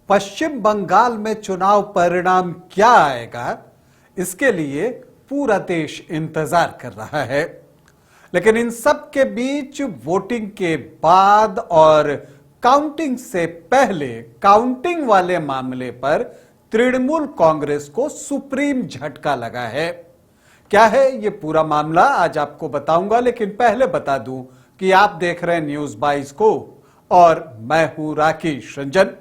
पश्चिम बंगाल में चुनाव परिणाम क्या आएगा, इसके लिए पूरा देश इंतजार कर रहा है। लेकिन इन सब के बीच वोटिंग के बाद और काउंटिंग से पहले काउंटिंग वाले मामले पर तृणमूल कांग्रेस को सुप्रीम झटका लगा है। क्या है ये पूरा मामला, आज आपको बताऊंगा। लेकिन पहले बता दूं कि आप देख रहे हैं न्यूज 22 को और मैं हूं राकेश रंजन।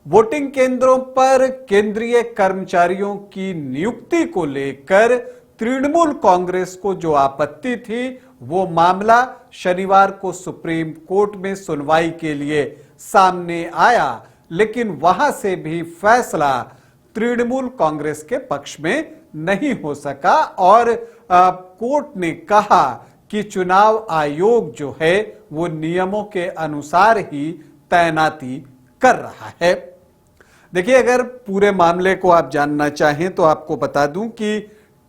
वोटिंग केंद्रों पर केंद्रीय कर्मचारियों की नियुक्ति को लेकर तृणमूल कांग्रेस को जो आपत्ति थी, वो मामला शनिवार को सुप्रीम कोर्ट में सुनवाई के लिए सामने आया। लेकिन वहां से भी फैसला तृणमूल कांग्रेस के पक्ष में नहीं हो सका और कोर्ट ने कहा कि चुनाव आयोग जो है वो नियमों के अनुसार ही तैनाती कर रहा है। देखिए, अगर पूरे मामले को आप जानना चाहें तो आपको बता दूं कि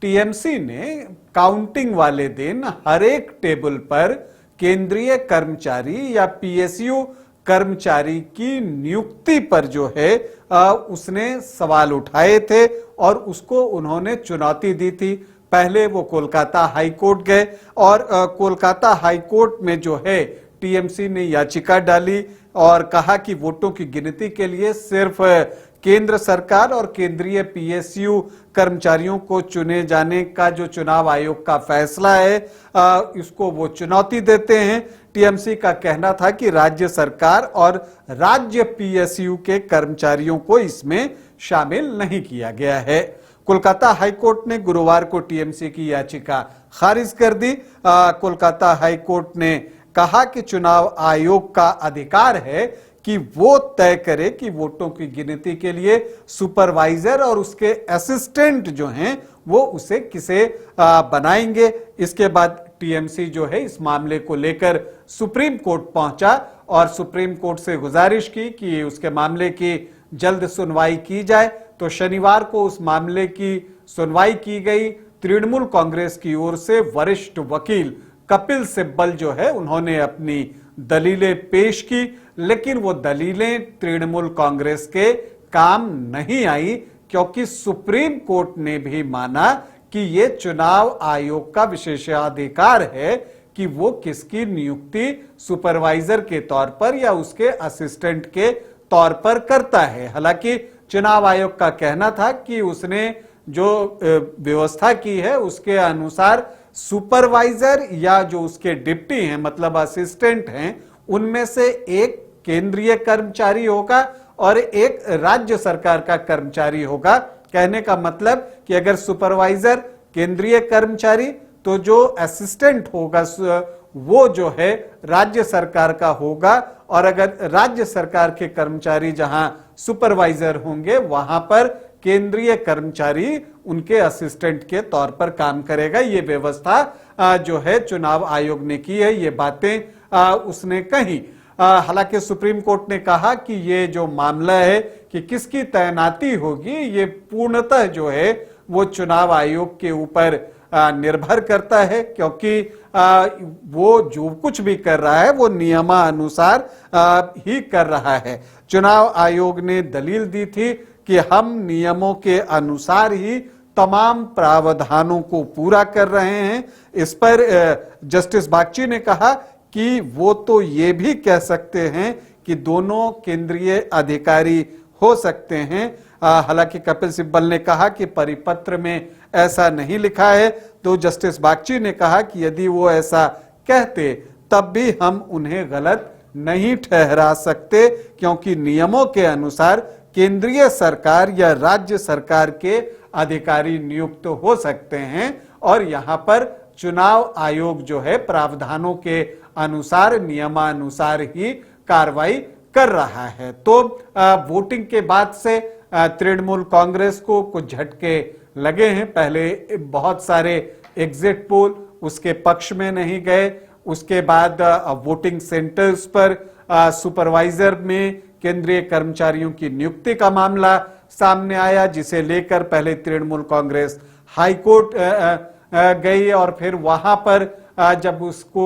टीएमसी ने काउंटिंग वाले दिन हर एक टेबल पर केंद्रीय कर्मचारी या पीएसयू कर्मचारी की नियुक्ति पर जो है उसने सवाल उठाए थे और उसको उन्होंने चुनौती दी थी। पहले वो कोलकाता हाई कोर्ट गए और कोलकाता हाई कोर्ट में जो है टीएमसी ने याचिका डाली और कहा कि वोटों की गिनती के लिए सिर्फ केंद्र सरकार और केंद्रीय पीएसयू कर्मचारियों को चुने जाने का जो चुनाव आयोग का फैसला है, इसको वो चुनौती देते हैं। टीएमसी का कहना था कि राज्य सरकार और राज्य पीएसयू के कर्मचारियों को इसमें शामिल नहीं किया गया है। कोलकाता हाईकोर्ट ने गुरुवार को टीएमसी की याचिका खारिज कर दी। कोलकाता हाईकोर्ट ने कहा कि चुनाव आयोग का अधिकार है कि वो तय करे कि वोटों की गिनती के लिए सुपरवाइजर और उसके असिस्टेंट जो हैं वो उसे किसे बनाएंगे। इसके बाद टीएमसी जो है इस मामले को लेकर सुप्रीम कोर्ट पहुंचा और सुप्रीम कोर्ट से गुजारिश की कि उसके मामले की जल्द सुनवाई की जाए। तो शनिवार को उस मामले की सुनवाई की गई। तृणमूल कांग्रेस की ओर से वरिष्ठ वकील कपिल सिब्बल जो है उन्होंने अपनी दलीलें पेश की, लेकिन वो दलीलें तृणमूल कांग्रेस के काम नहीं आई क्योंकि सुप्रीम कोर्ट ने भी माना कि ये चुनाव आयोग का विशेषाधिकार है कि वो किसकी नियुक्ति सुपरवाइजर के तौर पर या उसके असिस्टेंट के तौर पर करता है। हालांकि चुनाव आयोग का कहना था कि उसने जो व्यवस्था की है उसके अनुसार सुपरवाइजर या जो उसके डिप्टी हैं मतलब असिस्टेंट हैं, उनमें से एक केंद्रीय कर्मचारी होगा और एक राज्य सरकार का कर्मचारी होगा। कहने का मतलब कि अगर सुपरवाइजर केंद्रीय कर्मचारी तो जो असिस्टेंट होगा वो जो है राज्य सरकार का होगा और अगर राज्य सरकार के कर्मचारी जहां सुपरवाइजर होंगे वहां पर केंद्रीय कर्मचारी उनके असिस्टेंट के तौर पर काम करेगा। ये व्यवस्था जो है चुनाव आयोग ने की है, ये बातें उसने कही। हालांकि सुप्रीम कोर्ट ने कहा कि ये जो मामला है कि किसकी तैनाती होगी ये पूर्णतः जो है वो चुनाव आयोग के ऊपर निर्भर करता है, क्योंकि वो जो कुछ भी कर रहा है वो नियमानुसार ही कर रहा है। चुनाव आयोग ने दलील दी थी कि हम नियमों के अनुसार ही तमाम प्रावधानों को पूरा कर रहे हैं। इस पर जस्टिस बागची ने कहा कि वो तो ये भी कह सकते हैं कि दोनों केंद्रीय अधिकारी हो सकते हैं। हालांकि कपिल सिब्बल ने कहा कि परिपत्र में ऐसा नहीं लिखा है, तो जस्टिस बागची ने कहा कि यदि वो ऐसा कहते तब भी हम उन्हें गलत नहीं ठहरा सकते, क्योंकि नियमों के अनुसार केंद्रीय सरकार या राज्य सरकार के अधिकारी नियुक्त हो सकते हैं और यहां पर चुनाव आयोग जो है प्रावधानों के अनुसार नियमानुसार ही कार्रवाई कर रहा है। तो वोटिंग के बाद से तृणमूल कांग्रेस को कुछ झटके लगे हैं। पहले बहुत सारे एग्जिट पोल उसके पक्ष में नहीं गए, उसके बाद वोटिंग सेंटर्स पर सुपरवाइजर में केंद्रीय कर्मचारियों की नियुक्ति का मामला सामने आया, जिसे लेकर पहले तृणमूल कांग्रेस हाई कोर्ट गई और फिर वहां पर जब उसको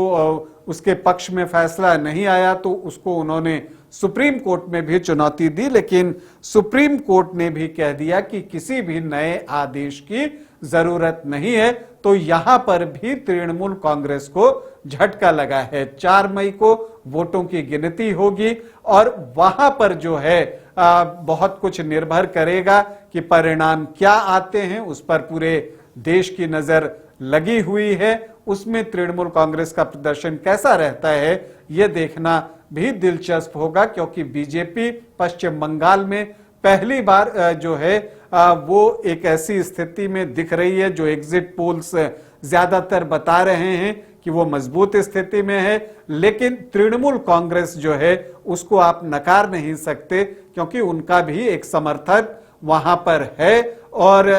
उसके पक्ष में फैसला नहीं आया तो उसको उन्होंने सुप्रीम कोर्ट में भी चुनौती दी, लेकिन सुप्रीम कोर्ट ने भी कह दिया कि किसी भी नए आदेश की जरूरत नहीं है। तो यहां पर भी तृणमूल कांग्रेस को झटका लगा है। 4 मई को वोटों की गिनती होगी और वहां पर जो है बहुत कुछ निर्भर करेगा कि परिणाम क्या आते हैं। उस पर पूरे देश की नजर लगी हुई है। उसमें तृणमूल कांग्रेस का प्रदर्शन कैसा रहता है यह देखना भी दिलचस्प होगा, क्योंकि बीजेपी पश्चिम बंगाल में पहली बार जो है वो एक ऐसी स्थिति में दिख रही है जो एग्जिट पोल्स ज्यादातर बता रहे हैं कि वो मजबूत स्थिति में है। लेकिन तृणमूल कांग्रेस जो है उसको आप नकार नहीं सकते, क्योंकि उनका भी एक समर्थक वहां पर है और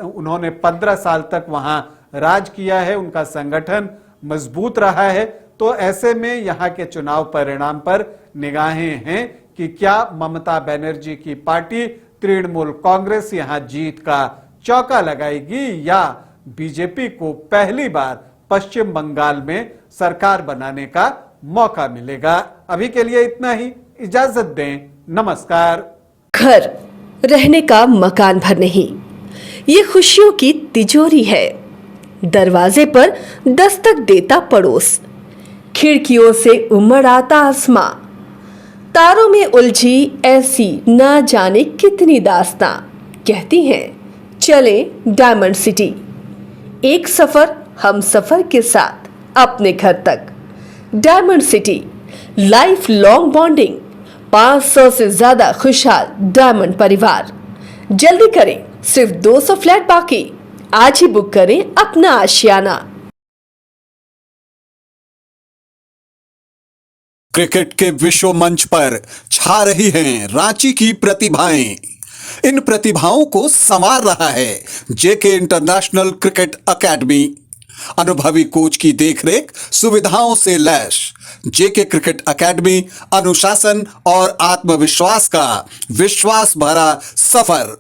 उन्होंने 15 साल तक वहां राज किया है, उनका संगठन मजबूत रहा है। तो ऐसे में यहां के चुनाव परिणाम पर निगाहें हैं कि क्या ममता बनर्जी की पार्टी तृणमूल कांग्रेस यहां जीत का चौका लगाएगी या बीजेपी को पहली बार पश्चिम बंगाल में सरकार बनाने का मौका मिलेगा। अभी के लिए इतना ही, इजाजत दें, नमस्कार। घर रहने का मकान भर नहीं, ये खुशियों की तिजोरी है। दरवाजे पर दस्तक देता पड़ोस, खिड़कियों से उमड़ आता आसमां, तारों में उलझी ऐसी ना जाने कितनी दास्तां। कहती हैं चले डायमंड सिटी, एक सफर हम सफर के साथ अपने घर तक। Diamond city, life long bonding, 500 से ज्यादा खुशहाल डायमंड परिवार। जल्दी करें, सिर्फ 200 फ्लैट बाकी। आज ही बुक करें अपना आशियाना। क्रिकेट के विश्व मंच पर छा रही हैं रांची की प्रतिभाएं। इन प्रतिभाओं को संवार रहा है जेके इंटरनेशनल क्रिकेट एकेडमी। अनुभवी कोच की देखरेख, सुविधाओं से लैस जेके क्रिकेट एकेडमी अनुशासन और आत्मविश्वास का विश्वास भरा सफर।